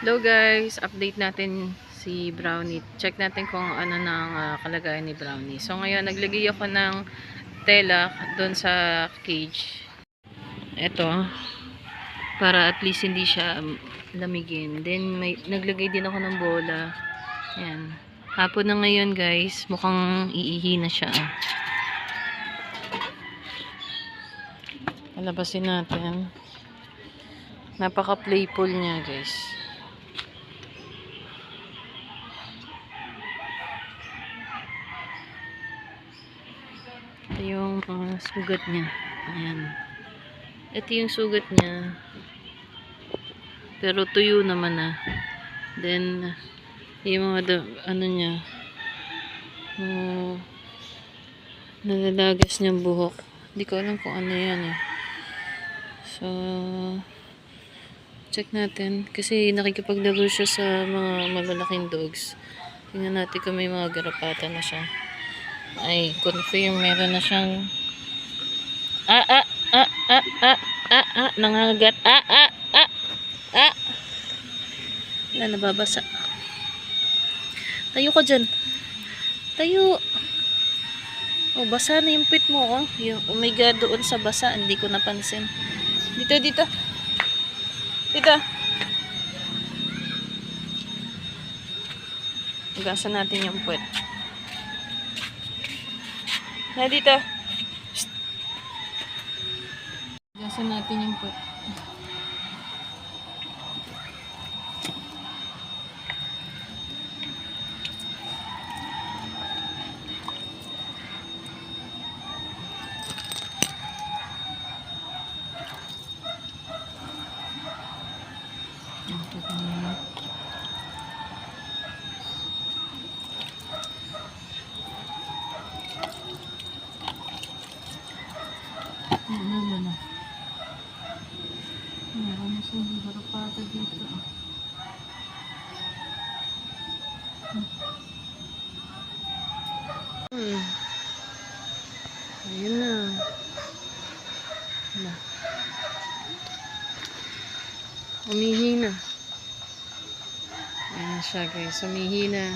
Hello guys, update natin si Brownie. Check natin kung ano nang kalagayan ni Brownie. So ngayon naglagay ako ng tela doon sa cage. Ito para at least hindi siya lamigin. Then naglagay din ako ng bola. Ayan. Hapon na ngayon guys, mukhang iihi na siya. Palabasin natin. Napaka-playful niya guys. Ito yung sugat niya. Ayan. Ito yung sugat niya. Pero tuyo naman na. Then, yung mga ano niya, nalalagas niyang buhok. Hindi ko alam kung ano yan eh. So, check natin. Kasi nakikipaglaro siya sa mga malalaking dogs. Tingnan natin kung may mga garapata na siya. Ay, confirm, meron na siyang nangangagat. Wala, nababasa. Tayo ka dyan. Tayo. Oh, basa na yung pit mo, oh. Yung omega doon sa basa, hindi ko napansin. Dito. Dito. Hugasan natin yung puwet. Na dito. Hugasan natin yung puwet. Meron na siyang garapata dito. Ayun na. Umihi na. Ayan siya guys. Umihi na.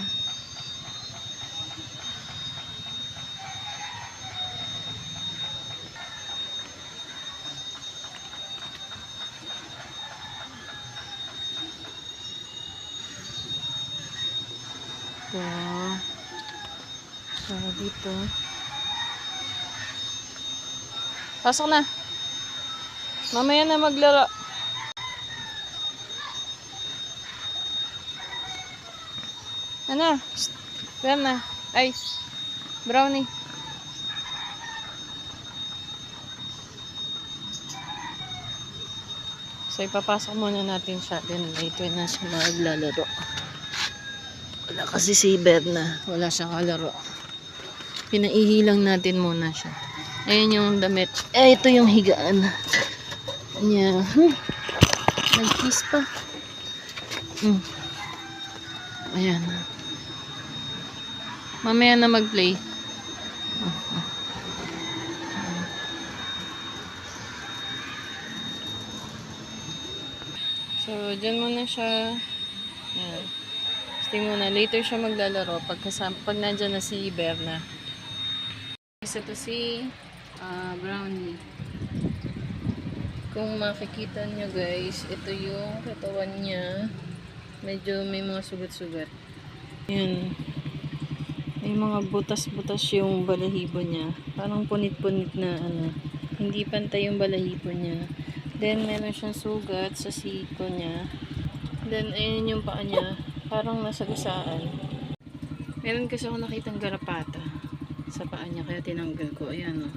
Ito. So, dito. Pasok na. Mamaya na maglaro. Ano? Ayan na. Ay. Brownie. So, ipapasok muna natin siya. Then, later na siya maglalaro. Wala kasi si Berna. Wala siyang kalaro. Pinaihi lang natin muna siya. Ayan yung damit. Eh, ito yung higaan niya. Nag-kiss pa. Ayan. Mamaya na mag-play. So, dyan muna siya. Ayan. Stay muna. Later siya maglalaro pag nandyan na si Berna. Isa to si Brownie. Kung makikita nyo guys, ito yung katawan niya. Medyo may mga sugat-sugat. Ayan. May mga butas-butas yung balahibo niya. Parang punit-punit na ano. Hindi pantay yung balahibo niya. Then, meron siyang sugat sa siko niya. Then, ayun yung paa niya. Parang nasa gasaan. Meron kasi ako nakitang garapata sa paa niya. Kaya tinanggal ko. Ayan o.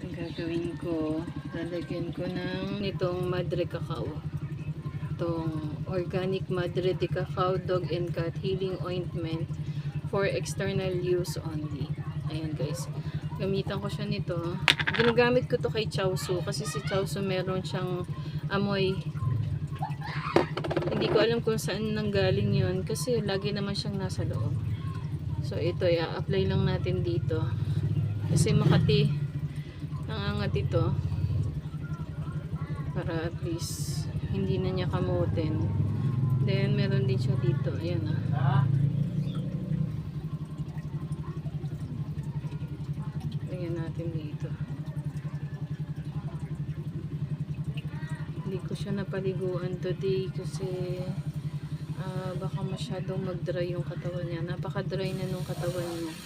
Ang gagawin ko, lalagyan ko ng nitong Madre Cacao. Itong Organic Madre de Cacao Dog and Cat Healing Ointment for external use only. Ayan guys. Gamitan ko siya nito. Ginagamit ko to kay Chow Su kasi si Chow Su meron siyang amoy. Hindi ko alam kung saan nanggaling yun kasi lagi naman siyang nasa loob. So ito, i-apply lang natin dito. Kasi Makati nangangat ito. Para at least hindi na niya kamutin. Then, meron din siya dito. Ayan ah. Lagyan natin dito. Hindi ko siya napaliguan today kasi baka masyadong mag-dry yung katawan niya. Napaka-dry na nung katawan niya.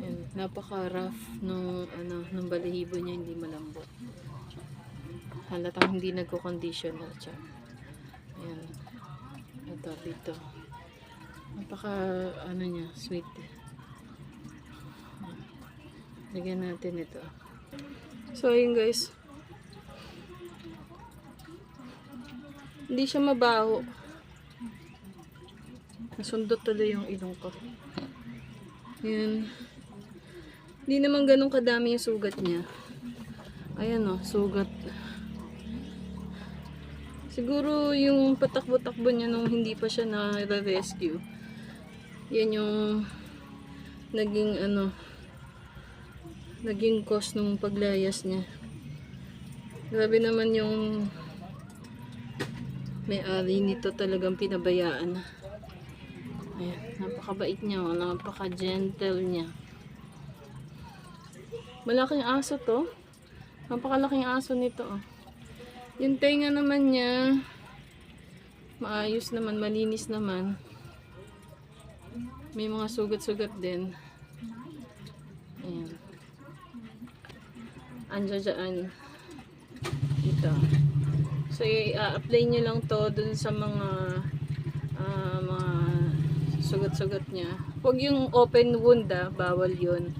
Ayan, napaka-rough nung balahibo niya, hindi malambot. Halatang hindi nagko-conditioner siya. Ayan. Ito, dito. Napaka, niya, sweet. Lagyan natin ito. So, ayun guys. Hindi siya mabaho. Nasundot tuloy yung ilong ko. Ayan. Hindi naman ganun kadami yung sugat niya. Ayan o, sugat. Siguro yung patakbo-takbo niya nung hindi pa siya na-rescue. Yan yung naging naging cause nung paglayas niya. Grabe naman yung may-ari nito, talagang pinabayaan. Ayan, napakabait niya, napaka-gentle niya. Malaking aso to. Napakalaking aso nito. Oh. Yung tenga naman niya, maayos naman, malinis naman. May mga sugat-sugat din. Ayan. Andiyan dyan. Ito. So, i-apply nyo lang to dun sa mga sugat-sugat niya. Huwag yung open wound bawal yun.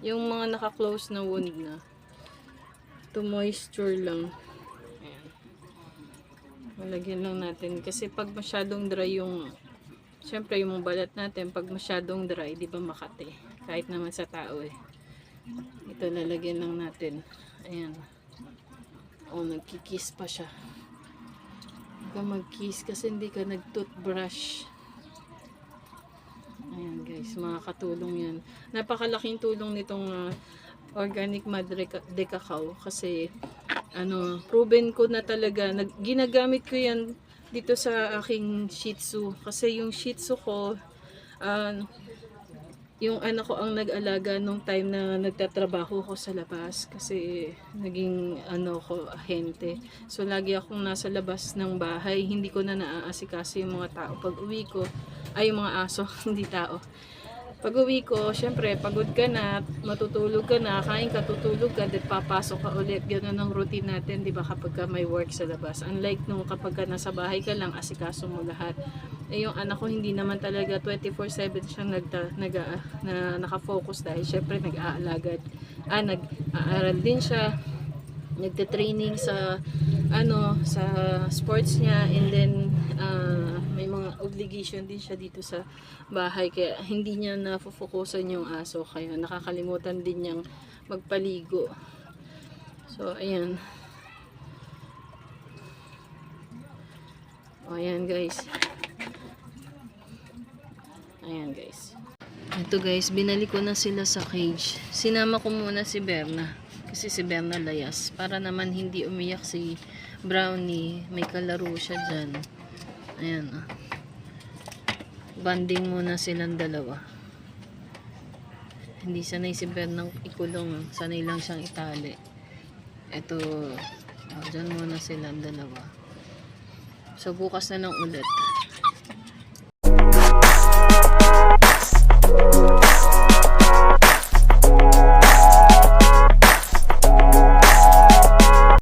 Yung mga naka-close na wound na. To moisture lang. Ayan. Malagyan lang natin. Kasi pag masyadong dry yung, syempre yung balat natin, pag masyadong dry, di ba makati? Kahit naman sa tao eh. Ito lalagyan lang natin. Ayan. O, nagkikiss pa siya. Huwag ka mag-kiss kasi hindi ka nag-toothbrush. Ayan guys, makakatulong yan. Napakalaking tulong nitong organic madre de cacao kasi proven ko na talaga, ginagamit ko yan dito sa aking Shih Tzu kasi yung Shih Tzu ko yung anak ko ang nag-alaga nung time na nagtatrabaho ko sa labas kasi naging ko ahente, so lagi akong nasa labas ng bahay, hindi ko na naaasikaso yung mga tao pag uwi ko, ay yung mga aso hindi tao. Pag uwi ko, syempre, pagod ka na, matutulog ka na, kain ka, tutulog ka, then papasok ka ulit. Ganun ang routine natin, di ba, kapag ka may work sa labas. Unlike nung kapag ka nasa bahay ka lang, asikaso mo lahat. Eh, yung anak ko, hindi naman talaga 24/7 siya nakafocus dahil syempre, nag-aaral din siya, nagte-training sa sa sports niya, and then may mga obligation din siya dito sa bahay kaya hindi niya nafofokusan yung aso, kaya nakakalimutan din niyang magpaligo. So ayan. O ayan guys. Ayan guys. Ito guys, binalik ko na sila sa cage. Sinama ko muna si Berna. Kasi si Berna layas. Para naman hindi umiyak si Brownie. May kalaro siya dyan. Ayan. Banding muna silang dalawa. Hindi sanay si Bernang ikulong. Sanay lang siyang itali. Ito. Dyan muna silang dalawa. So bukas na lang ulit.